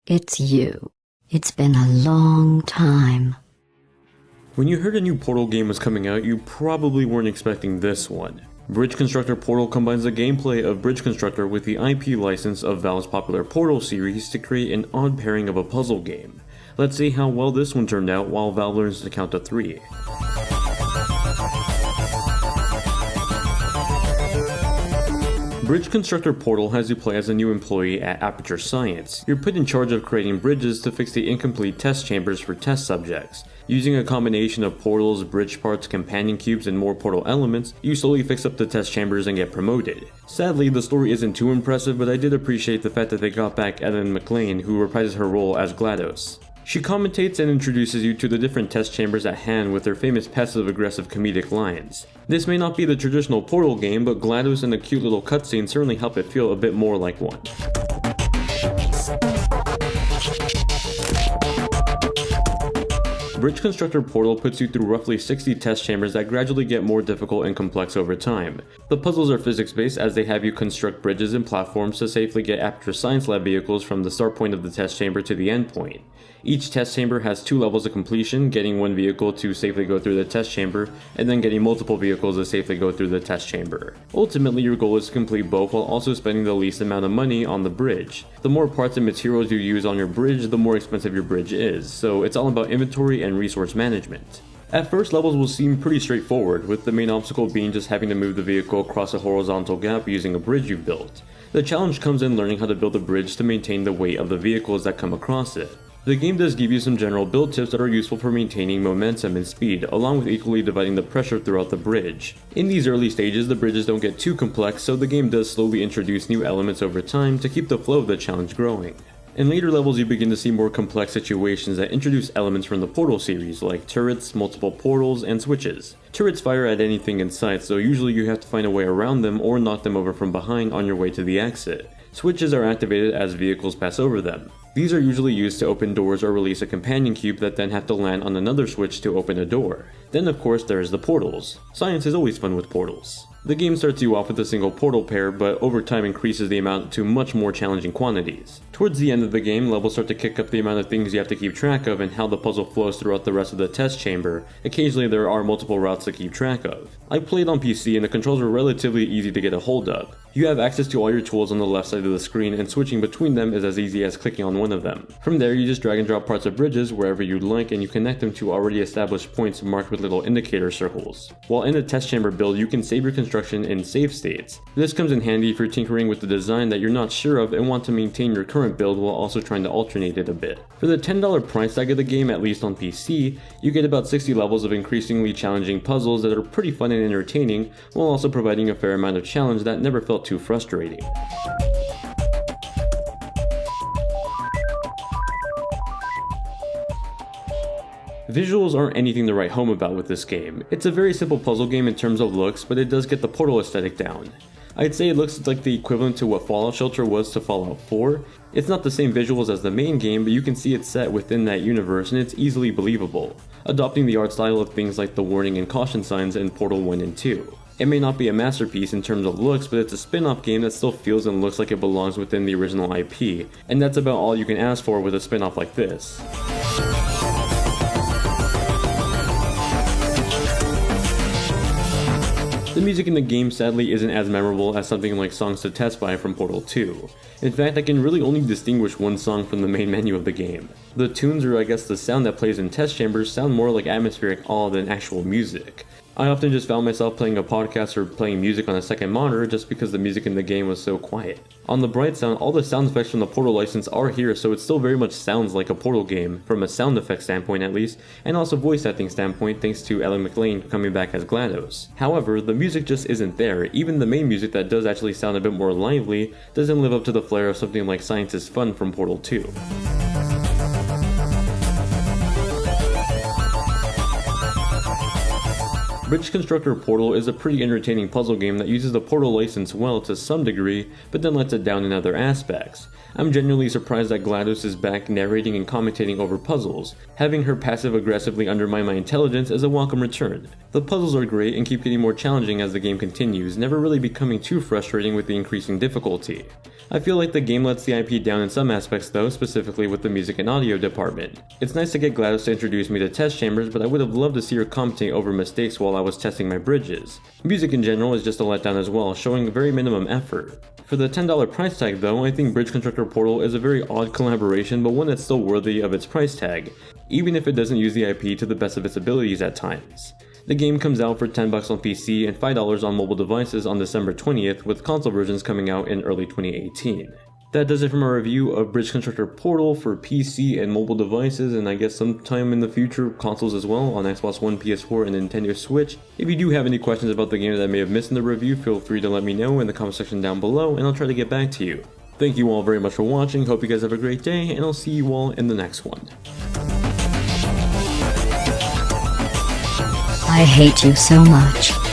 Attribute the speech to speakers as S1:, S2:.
S1: It's you. It's been a long time.
S2: When you heard a new Portal game was coming out, you probably weren't expecting this one. Bridge Constructor Portal combines the gameplay of Bridge Constructor with the IP license of Valve's popular Portal series to create an odd pairing of a puzzle game. Let's see how well this one turned out while Valve learns to count to 3. Bridge Constructor Portal has you play as a new employee at Aperture Science. You're put in charge of creating bridges to fix the incomplete test chambers for test subjects. Using a combination of portals, bridge parts, companion cubes, and more portal elements, you slowly fix up the test chambers and get promoted. Sadly, the story isn't too impressive, but I did appreciate the fact that they got back Ellen McLean, who reprises her role as Glados. She commentates and introduces you to the different test chambers at hand with her famous passive-aggressive comedic lines. This may not be the traditional Portal game, but GLaDOS and the cute little cutscene certainly help it feel a bit more like one. Bridge Constructor Portal puts you through roughly 60 test chambers that gradually get more difficult and complex over time. The puzzles are physics-based as they have you construct bridges and platforms to safely get Aperture Science Lab vehicles from the start point of the test chamber to the end point. Each test chamber has 2 levels of completion, getting one vehicle to safely go through the test chamber, and then getting multiple vehicles to safely go through the test chamber. Ultimately, your goal is to complete both while also spending the least amount of money on the bridge. The more parts and materials you use on your bridge, the more expensive your bridge is, so it's all about inventory and resource management. At first, levels will seem pretty straightforward, with the main obstacle being just having to move the vehicle across a horizontal gap using a bridge you've built. The challenge comes in learning how to build a bridge to maintain the weight of the vehicles that come across it. The game does give you some general build tips that are useful for maintaining momentum and speed, along with equally dividing the pressure throughout the bridge. In these early stages, the bridges don't get too complex, so the game does slowly introduce new elements over time to keep the flow of the challenge growing. In later levels, you begin to see more complex situations that introduce elements from the Portal series, like turrets, multiple portals, and switches. Turrets fire at anything in sight, so usually you have to find a way around them or knock them over from behind on your way to the exit. Switches are activated as vehicles pass over them. These are usually used to open doors or release a companion cube that then have to land on another switch to open a door. Then of course there's the portals. Science is always fun with portals. The game starts you off with a single portal pair, but over time increases the amount to much more challenging quantities. Towards the end of the game, levels start to kick up the amount of things you have to keep track of and how the puzzle flows throughout the rest of the test chamber. Occasionally there are multiple routes to keep track of. I played on PC and the controls were relatively easy to get a hold of. You have access to all your tools on the left side of the screen, and switching between them is as easy as clicking on one of them. From there, you just drag and drop parts of bridges wherever you'd like, and you connect them to already established points marked with little indicator circles. While in the test chamber build, you can save your construction in save states. This comes in handy if you're tinkering with the design that you're not sure of and want to maintain your current build while also trying to alternate it a bit. For the $10 price tag of the game, at least on PC, you get about 60 levels of increasingly challenging puzzles that are pretty fun and entertaining, while also providing a fair amount of challenge that never felt too frustrating. Visuals aren't anything to write home about with this game. It's a very simple puzzle game in terms of looks, but it does get the Portal aesthetic down. I'd say it looks like the equivalent to what Fallout Shelter was to Fallout 4. It's not the same visuals as the main game, but you can see it set within that universe and it's easily believable, adopting the art style of things like the warning and caution signs in Portal 1 and 2. It may not be a masterpiece in terms of looks, but it's a spin-off game that still feels and looks like it belongs within the original IP, and that's about all you can ask for with a spin-off like this. The music in the game sadly isn't as memorable as something like Songs to Test By from Portal 2. In fact, I can really only distinguish one song from the main menu of the game. The tunes, or I guess the sound that plays in test chambers, sound more like atmospheric awe than actual music. I often just found myself playing a podcast or playing music on a second monitor just because the music in the game was so quiet. On the bright sound, all the sound effects from the Portal license are here, so it still very much sounds like a Portal game, from a sound effect standpoint at least, and also voice acting standpoint thanks to Ellen McLean coming back as GLaDOS. However, the music just isn't there. Even the main music that does actually sound a bit more lively doesn't live up to the flair of something like Science is Fun from Portal 2. Bridge Constructor Portal is a pretty entertaining puzzle game that uses the Portal license well to some degree, but then lets it down in other aspects. I'm genuinely surprised that Glados is back narrating and commentating over puzzles. Having her passive-aggressively undermine my intelligence is a welcome return. The puzzles are great and keep getting more challenging as the game continues, never really becoming too frustrating with the increasing difficulty. I feel like the game lets the IP down in some aspects though, specifically with the music and audio department. It's nice to get Glados to introduce me to test chambers, but I would have loved to see her commentate over mistakes while I was testing my bridges. Music in general is just a letdown as well, showing very minimum effort. For the $10 price tag though, I think Bridge Constructor Portal is a very odd collaboration, but one that's still worthy of its price tag, even if it doesn't use the IP to the best of its abilities at times. The game comes out for $10 on PC and $5 on mobile devices on December 20th, with console versions coming out in early 2018. That does it for my review of Bridge Constructor Portal for PC and mobile devices, and I guess sometime in the future consoles as well on Xbox One, PS4, and Nintendo Switch. If you do have any questions about the game that I may have missed in the review, feel free to let me know in the comment section down below, and I'll try to get back to you. Thank you all very much for watching, hope you guys have a great day, and I'll see you all in the next one.
S1: I hate you so much.